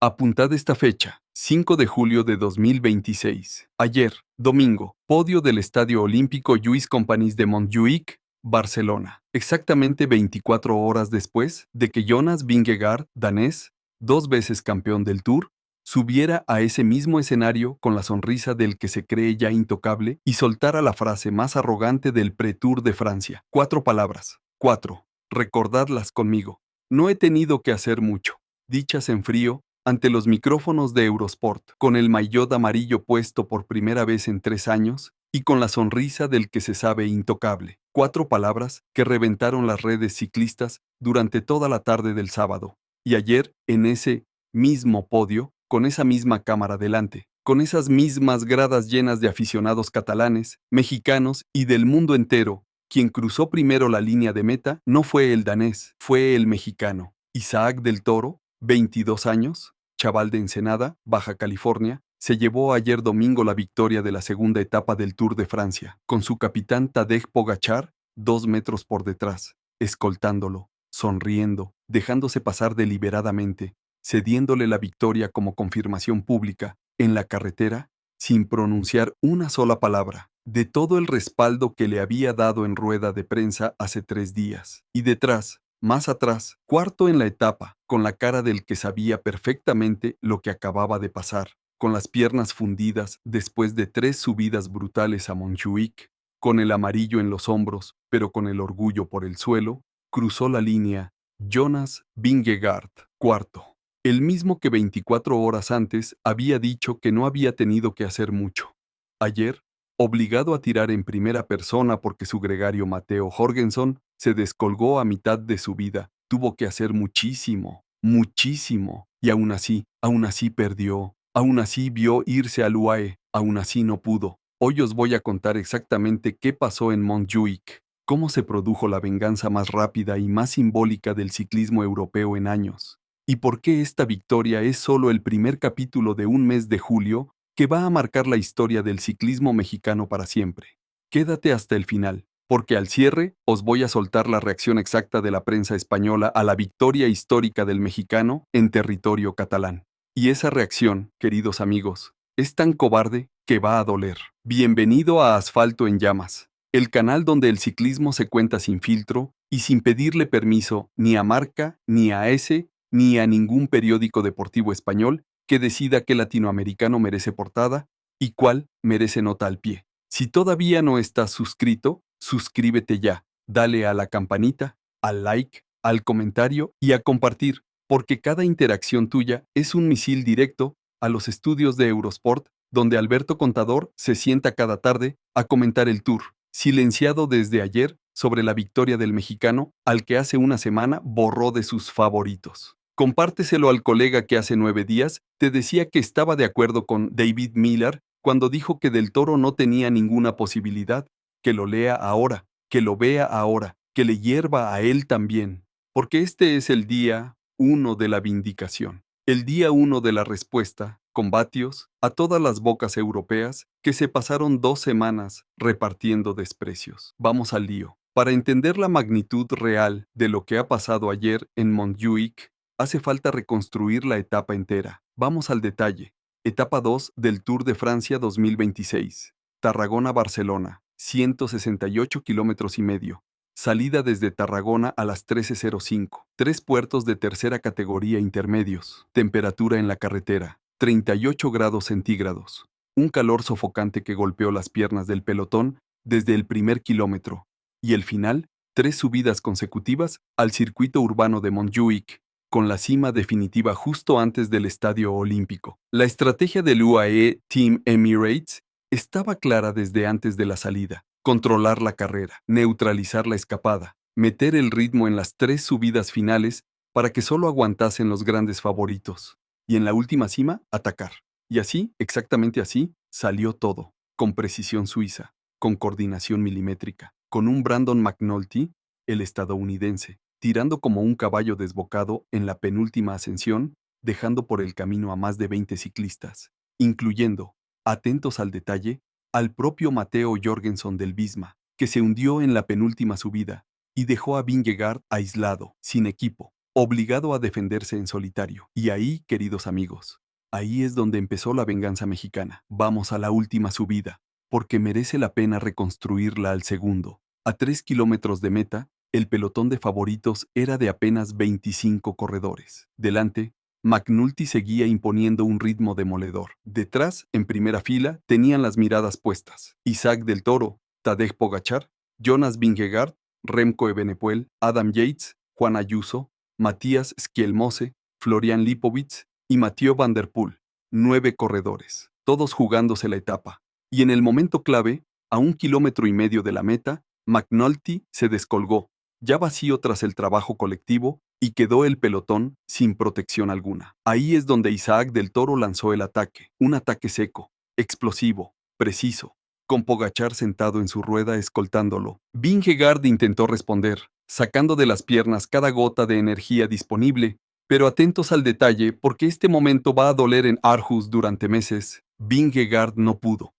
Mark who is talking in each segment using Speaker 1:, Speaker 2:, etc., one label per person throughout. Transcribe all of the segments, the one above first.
Speaker 1: Apuntad esta fecha, 5 de julio de 2026. Ayer, domingo, podio del Estadio Olímpico Lluís Companys de Montjuïc, Barcelona. Exactamente 24 horas después de que Jonas Vingegaard, danés, 2 veces campeón del Tour, subiera a ese mismo escenario con la sonrisa del que se cree ya intocable y soltara la frase más arrogante del Pre-Tour de Francia. 4 palabras. 4. Recordadlas conmigo. No he tenido que hacer mucho. Dichas en frío, ante los micrófonos de Eurosport, con el maillot amarillo puesto por primera vez en 3 años, y con la sonrisa del que se sabe intocable. 4 palabras que reventaron las redes ciclistas durante toda la tarde del sábado. Y ayer, en ese mismo podio, con esa misma cámara delante, con esas mismas gradas llenas de aficionados catalanes, mexicanos y del mundo entero, quien cruzó primero la línea de meta no fue el danés, fue el mexicano. Isaac del Toro, 22 años, chaval de Ensenada, Baja California, se llevó ayer domingo la victoria de la segunda etapa del Tour de Francia, con su capitán Tadej Pogačar 2 metros por detrás, escoltándolo, sonriendo, dejándose pasar deliberadamente, cediéndole la victoria como confirmación pública, en la carretera, sin pronunciar una sola palabra, de todo el respaldo que le había dado en rueda de prensa hace 3 días. Y detrás, más atrás, cuarto en la etapa, con la cara del que sabía perfectamente lo que acababa de pasar, con las piernas fundidas después de 3 subidas brutales a Montjuïc, con el amarillo en los hombros, pero con el orgullo por el suelo, cruzó la línea Jonas Vingegaard, cuarto. El mismo que 24 horas antes había dicho que no había tenido que hacer mucho. Ayer, obligado a tirar en primera persona porque su gregario Matteo Jorgensen se descolgó a mitad de su vida, tuvo que hacer muchísimo, muchísimo, y aún así perdió, aún así vio irse al UAE, aún así no pudo. Hoy os voy a contar exactamente qué pasó en Montjuïc, cómo se produjo la venganza más rápida y más simbólica del ciclismo europeo en años, y por qué esta victoria es solo el primer capítulo de un mes de julio que va a marcar la historia del ciclismo mexicano para siempre. Quédate hasta el final, porque al cierre os voy a soltar la reacción exacta de la prensa española a la victoria histórica del mexicano en territorio catalán. Y esa reacción, queridos amigos, es tan cobarde que va a doler. Bienvenido a Asfalto en Llamas, el canal donde el ciclismo se cuenta sin filtro y sin pedirle permiso ni a Marca, ni a ESE, ni a ningún periódico deportivo español que decida qué latinoamericano merece portada y cuál merece nota al pie. Si todavía no estás suscrito, suscríbete ya, dale a la campanita, al like, al comentario y a compartir, porque cada interacción tuya es un misil directo a los estudios de Eurosport, donde Alberto Contador se sienta cada tarde a comentar el Tour, silenciado desde ayer sobre la victoria del mexicano, al que hace una semana borró de sus favoritos. Compárteselo al colega que hace 9 días te decía que estaba de acuerdo con David Miller cuando dijo que Del Toro no tenía ninguna posibilidad, que lo lea ahora, que lo vea ahora, que le hierva a él también, porque este es el día 1 de la vindicación, el día 1 de la respuesta, combatios, a todas las bocas europeas que se pasaron 2 semanas repartiendo desprecios. Vamos al lío. Para entender la magnitud real de lo que ha pasado ayer en Montjuïc, hace falta reconstruir la etapa entera. Vamos al detalle. Etapa 2 del Tour de Francia 2026. Tarragona-Barcelona, 168 kilómetros y medio. Salida desde Tarragona a las 13:05. 3 puertos de tercera categoría intermedios. Temperatura en la carretera, 38 grados centígrados. Un calor sofocante que golpeó las piernas del pelotón desde el primer kilómetro. Y el final, 3 subidas consecutivas al circuito urbano de Montjuïc, con la cima definitiva justo antes del Estadio Olímpico. La estrategia del UAE Team Emirates estaba clara desde antes de la salida: controlar la carrera, neutralizar la escapada, meter el ritmo en las 3 subidas finales para que solo aguantasen los grandes favoritos, y en la última cima, atacar. Y así, exactamente así, salió todo, con precisión suiza, con coordinación milimétrica, con un Brandon McNulty, el estadounidense, tirando como un caballo desbocado en la penúltima ascensión, dejando por el camino a más de 20 ciclistas, incluyendo, atentos al detalle, al propio Matteo Jorgensen del Visma, que se hundió en la penúltima subida y dejó a Vingegaard aislado, sin equipo, obligado a defenderse en solitario. Y ahí, queridos amigos, ahí es donde empezó la venganza mexicana. Vamos a la última subida, porque merece la pena reconstruirla al segundo. A 3 kilómetros de meta, el pelotón de favoritos era de apenas 25 corredores. Delante, McNulty seguía imponiendo un ritmo demoledor. Detrás, en primera fila, tenían las miradas puestas. Isaac del Toro, Tadej Pogačar, Jonas Vingegaard, Remco Evenepoel, Adam Yates, Juan Ayuso, Matías Skjelmose, Florian Lipovitz y Mathieu van der Poel. 9 corredores, todos jugándose la etapa. Y en el momento clave, a 1,5 kilómetros de la meta, McNulty se descolgó, ya vacío tras el trabajo colectivo, y quedó el pelotón sin protección alguna. Ahí es donde Isaac del Toro lanzó el ataque, un ataque seco, explosivo, preciso, con Pogačar sentado en su rueda escoltándolo. Vingegaard intentó responder, sacando de las piernas cada gota de energía disponible, pero atentos al detalle porque este momento va a doler en Aarhus durante meses. Vingegaard no pudo.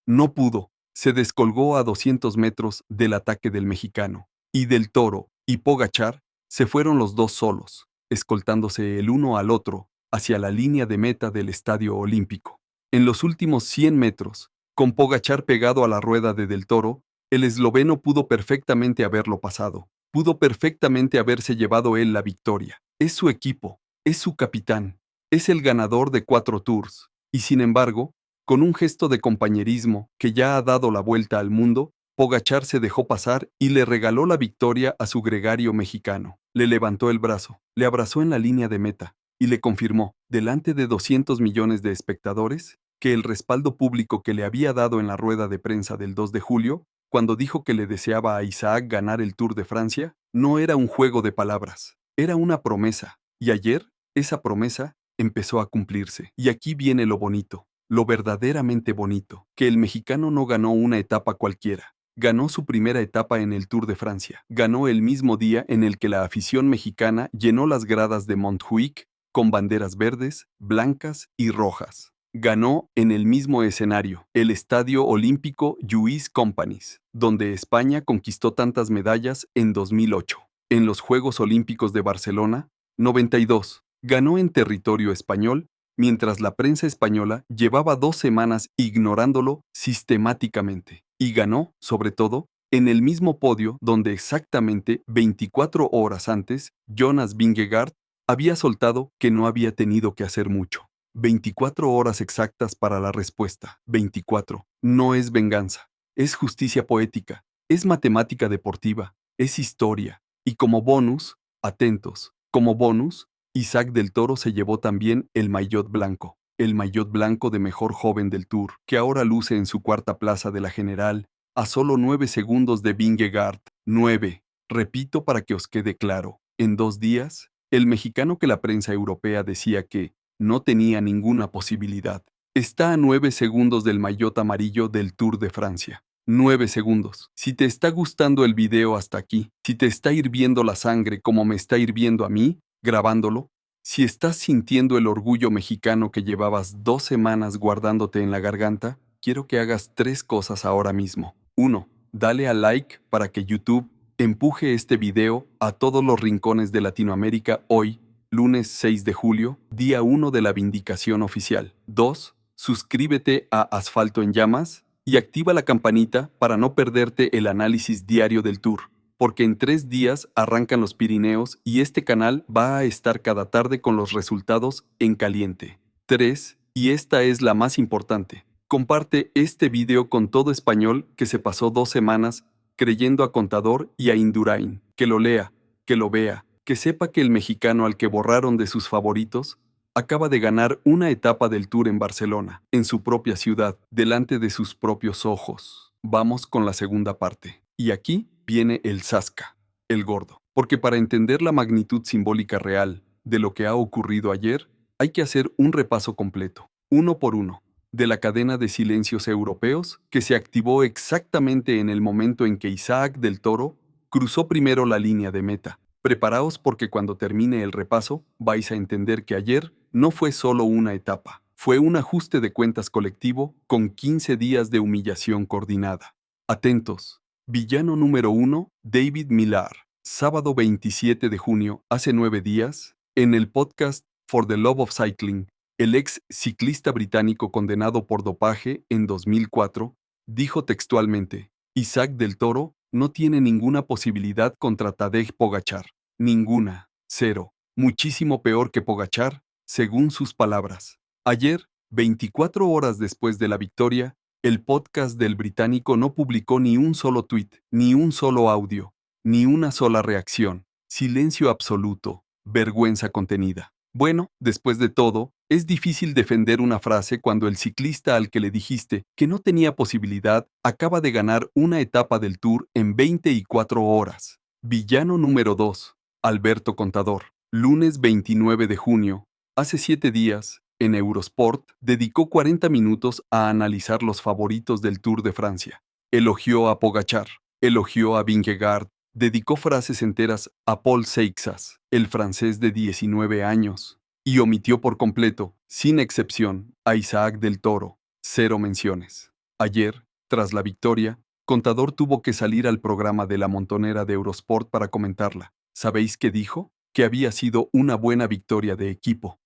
Speaker 1: Se descolgó a 200 metros del ataque del mexicano, y del Toro y Pogačar se fueron los dos solos, escoltándose el uno al otro hacia la línea de meta del Estadio Olímpico. En los últimos 100 metros, con Pogačar pegado a la rueda de Del Toro, el esloveno pudo perfectamente haberlo pasado, pudo perfectamente haberse llevado él la victoria. Es su equipo, es su capitán, es el ganador de 4 Tours, y sin embargo, con un gesto de compañerismo que ya ha dado la vuelta al mundo, Pogačar se dejó pasar y le regaló la victoria a su gregario mexicano. Le levantó el brazo, le abrazó en la línea de meta y le confirmó, delante de 200 millones de espectadores, que el respaldo público que le había dado en la rueda de prensa del 2 de julio, cuando dijo que le deseaba a Isaac ganar el Tour de Francia, no era un juego de palabras, era una promesa. Y ayer, esa promesa empezó a cumplirse. Y aquí viene lo bonito, lo verdaderamente bonito, que el mexicano no ganó una etapa cualquiera. Ganó su primera etapa en el Tour de Francia. Ganó el mismo día en el que la afición mexicana llenó las gradas de Montjuic con banderas verdes, blancas y rojas. Ganó en el mismo escenario, el Estadio Olímpico Lluís Companys, donde España conquistó tantas medallas en 2008. En los Juegos Olímpicos de Barcelona, 92. Ganó en territorio español, mientras la prensa española llevaba 2 semanas ignorándolo sistemáticamente. Y ganó, sobre todo, en el mismo podio donde exactamente 24 horas antes, Jonas Vingegaard había soltado que no había tenido que hacer mucho. 24 horas exactas para la respuesta. 24. No es venganza. Es justicia poética. Es matemática deportiva. Es historia. Y como bonus, atentos, como bonus, Isaac del Toro se llevó también el maillot blanco. El maillot blanco de mejor joven del Tour, que ahora luce en su cuarta plaza de la general, a solo 9 segundos de Vingegaard. 9. Repito para que os quede claro. En 2 días, el mexicano que la prensa europea decía que no tenía ninguna posibilidad, está a 9 segundos del maillot amarillo del Tour de Francia. 9 segundos. Si te está gustando el video hasta aquí, si te está hirviendo la sangre como me está hirviendo a mí, grabándolo, si estás sintiendo el orgullo mexicano que llevabas 2 semanas guardándote en la garganta, quiero que hagas 3 cosas ahora mismo. 1. Dale a like para que YouTube empuje este video a todos los rincones de Latinoamérica hoy, lunes 6 de julio, día 1 de la vindicación oficial. 2. Suscríbete a Asfalto en Llamas y activa la campanita para no perderte el análisis diario del Tour, porque en 3 días arrancan los Pirineos y este canal va a estar cada tarde con los resultados en caliente. 3. Y esta es la más importante. Comparte este video con todo español que se pasó 2 semanas creyendo a Contador y a Indurain. Que lo lea, que lo vea, que sepa que el mexicano al que borraron de sus favoritos acaba de ganar una etapa del Tour en Barcelona, en su propia ciudad, delante de sus propios ojos. Vamos con la segunda parte. Y aquí viene el Zasca, el gordo. Porque para entender la magnitud simbólica real de lo que ha ocurrido ayer, hay que hacer un repaso completo, uno por uno, de la cadena de silencios europeos que se activó exactamente en el momento en que Isaac del Toro cruzó primero la línea de meta. Preparaos porque cuando termine el repaso vais a entender que ayer no fue solo una etapa, fue un ajuste de cuentas colectivo con 15 días de humillación coordinada. Atentos. Villano número 1, David Millar. Sábado 27 de junio, hace 9 días, En el podcast For the Love of Cycling, el ex ciclista británico condenado por dopaje en 2004 dijo textualmente: Isaac del Toro no tiene ninguna posibilidad contra Tadej Pogačar. Ninguna. Cero. Muchísimo peor que Pogačar, según sus palabras. Ayer, 24 horas después de la victoria, el podcast del británico no publicó ni un solo tuit, ni un solo audio, ni una sola reacción. Silencio absoluto, vergüenza contenida. Bueno, después de todo, es difícil defender una frase cuando el ciclista al que le dijiste que no tenía posibilidad acaba de ganar una etapa del Tour en 24 horas. Villano número 2. Alberto Contador. Lunes 29 de junio. Hace 7 días, en Eurosport, dedicó 40 minutos a analizar los favoritos del Tour de Francia. Elogió a Pogačar, elogió a Vingegaard, dedicó frases enteras a Paul Seixas, el francés de 19 años, y omitió por completo, sin excepción, a Isaac del Toro. Cero menciones. Ayer, tras la victoria, Contador tuvo que salir al programa de la montonera de Eurosport para comentarla. ¿Sabéis qué dijo? Que había sido una buena victoria de equipo,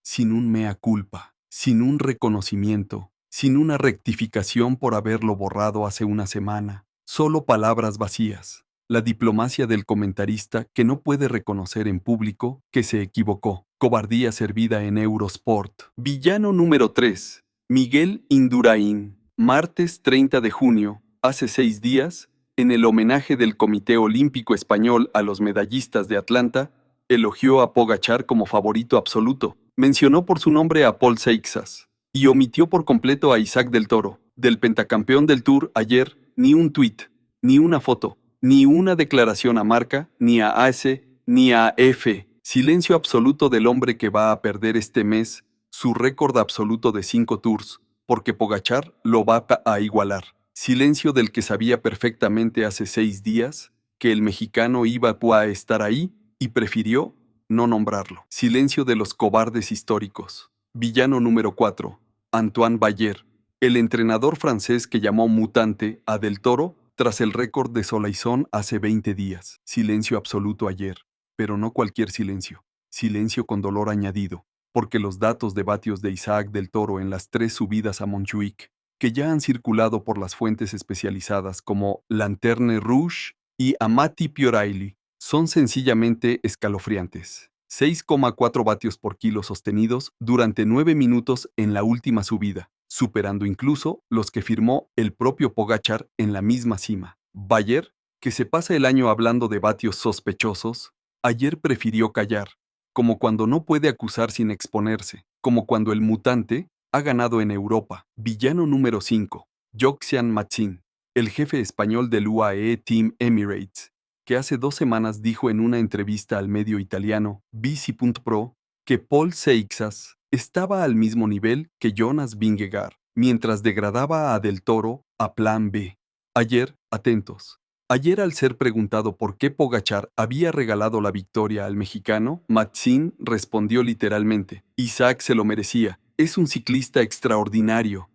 Speaker 1: sin un mea culpa, sin un reconocimiento, sin una rectificación por haberlo borrado hace una semana. Solo palabras vacías. La diplomacia del comentarista que no puede reconocer en público que se equivocó. Cobardía servida en Eurosport. Villano número 3. Miguel Indurain. Martes 30 de junio, hace 6 días, en el homenaje del Comité Olímpico Español a los medallistas de Atlanta, elogió a Pogačar como favorito absoluto. Mencionó por su nombre a Paul Seixas y omitió por completo a Isaac del Toro, del pentacampeón del Tour ayer. Ni un tuit, ni una foto, ni una declaración a Marca, ni a AS, ni a F. Silencio absoluto del hombre que va a perder este mes su récord absoluto de 5 tours, porque Pogačar lo va a igualar. Silencio del que sabía perfectamente hace 6 días que el mexicano iba a estar ahí y prefirió no nombrarlo. Silencio de los cobardes históricos. Villano número 4. Antoine Bayer. El entrenador francés que llamó mutante a Del Toro tras el récord de Solaizón hace 20 días. Silencio absoluto ayer, pero no cualquier silencio. Silencio con dolor añadido, porque los datos de vatios de Isaac del Toro en las 3 subidas a Montjuic, que ya han circulado por las fuentes especializadas como Lanterne Rouge y Amati Pioraili, son sencillamente escalofriantes. 6,4 vatios por kilo sostenidos durante 9 minutos en la última subida, superando incluso los que firmó el propio Pogačar en la misma cima. Bayer, que se pasa el año hablando de vatios sospechosos, ayer prefirió callar, como cuando no puede acusar sin exponerse, como cuando el mutante ha ganado en Europa. Villano número 5. Joxian Matsin, el jefe español del UAE Team Emirates, que hace 2 semanas dijo en una entrevista al medio italiano Bici.pro que Paul Seixas estaba al mismo nivel que Jonas Vingegaard, mientras degradaba a Del Toro a plan B. Ayer, atentos. Ayer, al ser preguntado por qué Pogačar había regalado la victoria al mexicano, Matsin respondió literalmente: Isaac se lo merecía, es un ciclista extraordinario,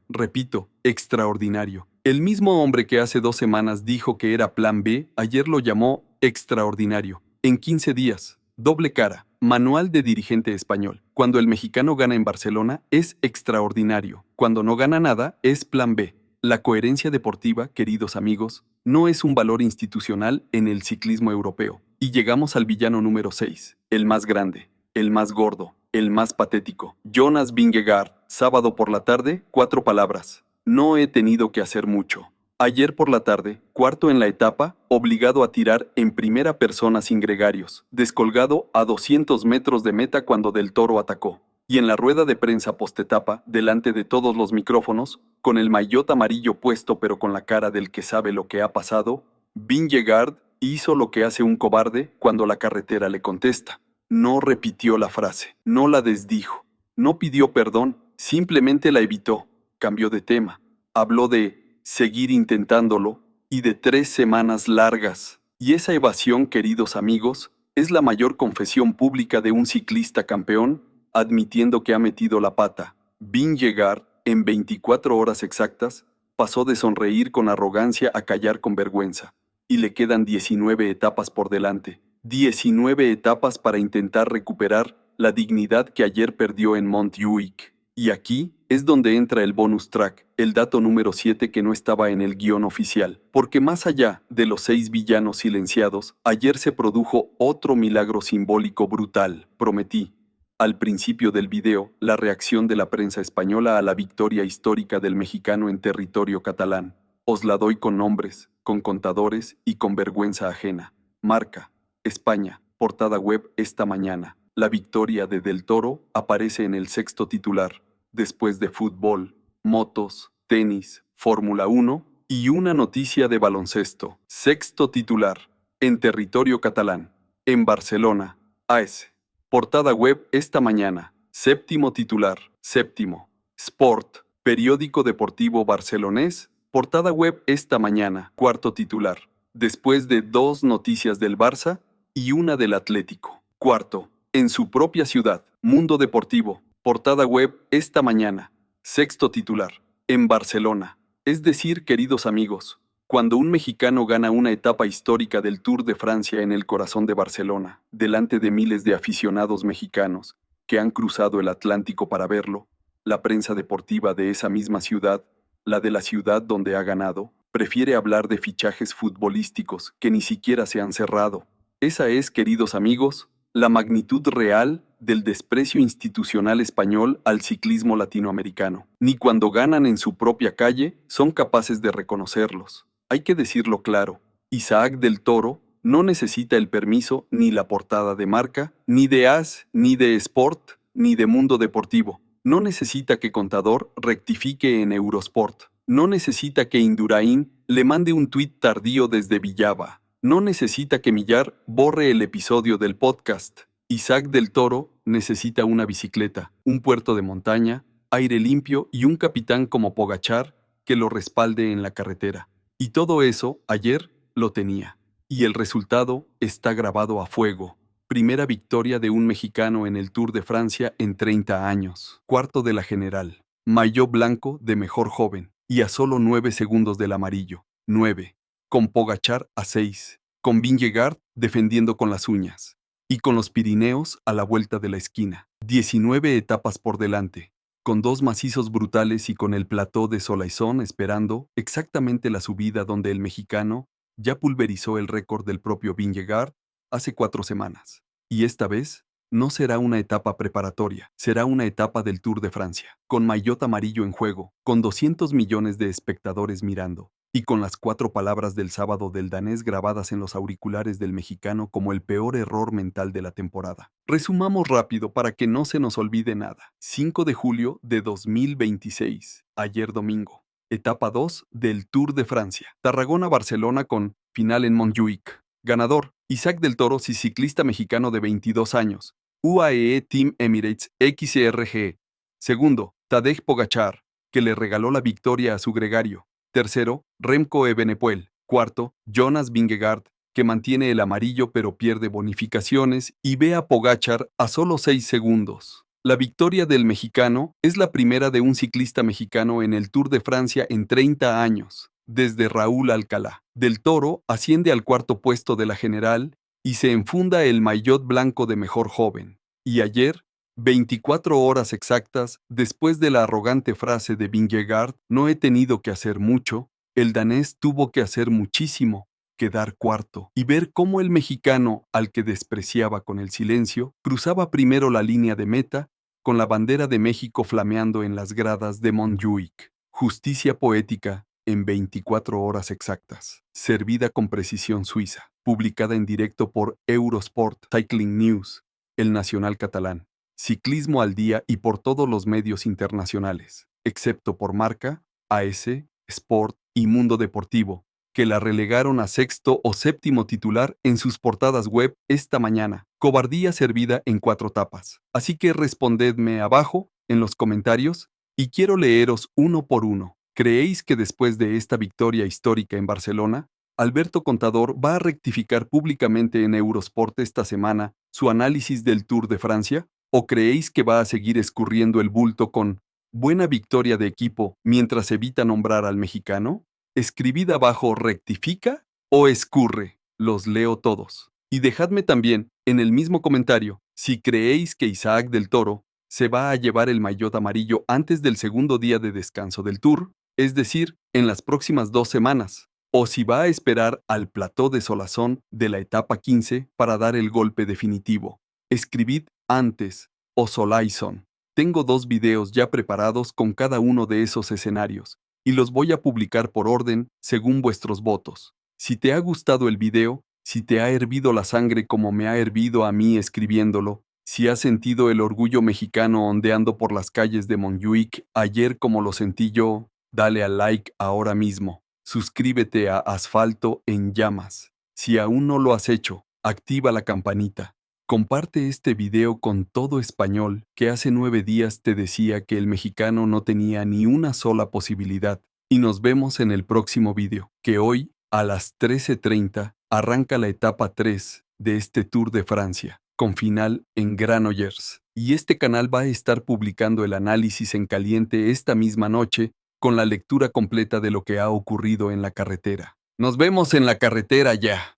Speaker 1: repito, extraordinario. El mismo hombre que hace 2 semanas dijo que era plan B, ayer lo llamó extraordinario. En 15 días, doble cara. Manual de dirigente español. Cuando el mexicano gana en Barcelona, es extraordinario. Cuando no gana nada, es plan B. La coherencia deportiva, queridos amigos, no es un valor institucional en el ciclismo europeo. Y llegamos al villano número 6, el más grande, el más gordo, el más patético. Jonas Vingegaard, sábado por la tarde, 4 palabras. No he tenido que hacer mucho. Ayer por la tarde, cuarto en la etapa, obligado a tirar en primera persona sin gregarios, descolgado a 200 metros de meta cuando Del Toro atacó. Y en la rueda de prensa postetapa, delante de todos los micrófonos, con el maillot amarillo puesto pero con la cara del que sabe lo que ha pasado, Vingegaard hizo lo que hace un cobarde cuando la carretera le contesta. No repitió la frase, no la desdijo, no pidió perdón, simplemente la evitó, cambió de tema, habló de seguir intentándolo y de 3 semanas largas. Y esa evasión, queridos amigos, es la mayor confesión pública de un ciclista campeón, admitiendo que ha metido la pata. Vingegaard, en 24 horas exactas, pasó de sonreír con arrogancia a callar con vergüenza. Y le quedan 19 etapas por delante. 19 etapas para intentar recuperar la dignidad que ayer perdió en Montjuic. Y aquí es donde entra el bonus track, el dato número 7 que no estaba en el guión oficial. Porque más allá de los 6 villanos silenciados, ayer se produjo otro milagro simbólico brutal. Prometí al principio del video la reacción de la prensa española a la victoria histórica del mexicano en territorio catalán. Os la doy con nombres, con contadores y con vergüenza ajena. Marca, España, portada web esta mañana. La victoria de Del Toro aparece en el sexto titular, después de fútbol, motos, tenis, Fórmula 1 y una noticia de baloncesto. Sexto titular, en territorio catalán, en Barcelona, AS. Portada web esta mañana. Séptimo titular. Séptimo. Sport. Periódico deportivo barcelonés. Portada web esta mañana. Cuarto titular. Después de 2 noticias del Barça y una del Atlético. Cuarto. En su propia ciudad. Mundo deportivo. Portada web esta mañana. Sexto titular. En Barcelona. Es decir, queridos amigos, cuando un mexicano gana una etapa histórica del Tour de Francia en el corazón de Barcelona, delante de miles de aficionados mexicanos que han cruzado el Atlántico para verlo, la prensa deportiva de esa misma ciudad, la de la ciudad donde ha ganado, prefiere hablar de fichajes futbolísticos que ni siquiera se han cerrado. Esa es, queridos amigos, la magnitud real del desprecio institucional español al ciclismo latinoamericano. Ni cuando ganan en su propia calle son capaces de reconocerlos. Hay que decirlo claro, Isaac del Toro no necesita el permiso ni la portada de Marca, ni de AS, ni de Sport, ni de Mundo Deportivo. No necesita que Contador rectifique en Eurosport. No necesita que Indurain le mande un tuit tardío desde Villava. No necesita que Millar borre el episodio del podcast. Isaac del Toro necesita una bicicleta, un puerto de montaña, aire limpio y un capitán como Pogachar que lo respalde en la carretera. Y todo eso, ayer, lo tenía. Y el resultado está grabado a fuego. Primera victoria de un mexicano en el Tour de Francia en 30 años. Cuarto de la general. Maillot blanco de mejor joven. Y a solo 9 segundos del amarillo. 9. Con Pogachar a 6. Con Vingegaard defendiendo con las uñas. Y con los Pirineos a la vuelta de la esquina. 19 etapas por delante, con 2 macizos brutales y con el plató de Solaizón esperando exactamente la subida donde el mexicano ya pulverizó el récord del propio Vingegaard hace 4 semanas. Y esta vez no será una etapa preparatoria, será una etapa del Tour de Francia, con maillot amarillo en juego, con 200 millones de espectadores mirando, y con las 4 palabras del sábado del danés grabadas en los auriculares del mexicano como el peor error mental de la temporada. Resumamos rápido para que no se nos olvide nada. 5 de julio de 2026, ayer domingo. Etapa 2 del Tour de Francia. Tarragona-Barcelona con final en Montjuic. Ganador, Isaac del Toro, ciclista mexicano de 22 años. UAE Team Emirates XRG. Segundo, Tadej Pogachar, que le regaló la victoria a su gregario. Tercero, Remco Evenepoel. Cuarto, Jonas Vingegaard, que mantiene el amarillo pero pierde bonificaciones y ve a Pogachar a solo 6 segundos. La victoria del mexicano es la primera de un ciclista mexicano en el Tour de Francia en 30 años, desde Raúl Alcalá. Del Toro asciende al 4.º puesto de la general y se enfunda el maillot blanco de mejor joven. Y ayer, 24 horas exactas después de la arrogante frase de Vingegaard, no he tenido que hacer mucho, el danés tuvo que hacer muchísimo, quedar cuarto, y ver cómo el mexicano, al que despreciaba con el silencio, cruzaba primero la línea de meta, con la bandera de México flameando en las gradas de Montjuic. Justicia poética en 24 horas exactas, servida con precisión suiza, publicada en directo por Eurosport, Cycling News, El Nacional catalán, Ciclismo al Día y por todos los medios internacionales, excepto por Marca, AS, Sport y Mundo Deportivo, que la relegaron a 6.º o 7.º titular en sus portadas web esta mañana. Cobardía servida en 4 tapas. Así que respondedme abajo, en los comentarios, y quiero leeros uno por uno. ¿Creéis que después de esta victoria histórica en Barcelona, Alberto Contador va a rectificar públicamente en Eurosport esta semana su análisis del Tour de Francia? ¿O creéis que va a seguir escurriendo el bulto con buena victoria de equipo mientras evita nombrar al mexicano? Escribid abajo ¿rectifica o escurre? Los leo todos. Y dejadme también, en el mismo comentario, si creéis que Isaac del Toro se va a llevar el maillot amarillo antes del segundo día de descanso del Tour, es decir, en las próximas 2 semanas, o si va a esperar al plató de Solazón de la etapa 15 para dar el golpe definitivo. Escribid antes o Solaizon. Tengo 2 videos ya preparados con cada uno de esos escenarios, y los voy a publicar por orden según vuestros votos. Si te ha gustado el video, si te ha hervido la sangre como me ha hervido a mí escribiéndolo, si has sentido el orgullo mexicano ondeando por las calles de Montjuic ayer como lo sentí yo, dale al like ahora mismo. Suscríbete a Asfalto en Llamas. Si aún no lo has hecho, activa la campanita. Comparte este video con todo español que hace 9 días te decía que el mexicano no tenía ni una sola posibilidad. Y nos vemos en el próximo video, que hoy, a las 13:30, arranca la etapa 3 de este Tour de Francia, con final en Granollers. Y este canal va a estar publicando el análisis en caliente esta misma noche, con la lectura completa de lo que ha ocurrido en la carretera. Nos vemos en la carretera ya.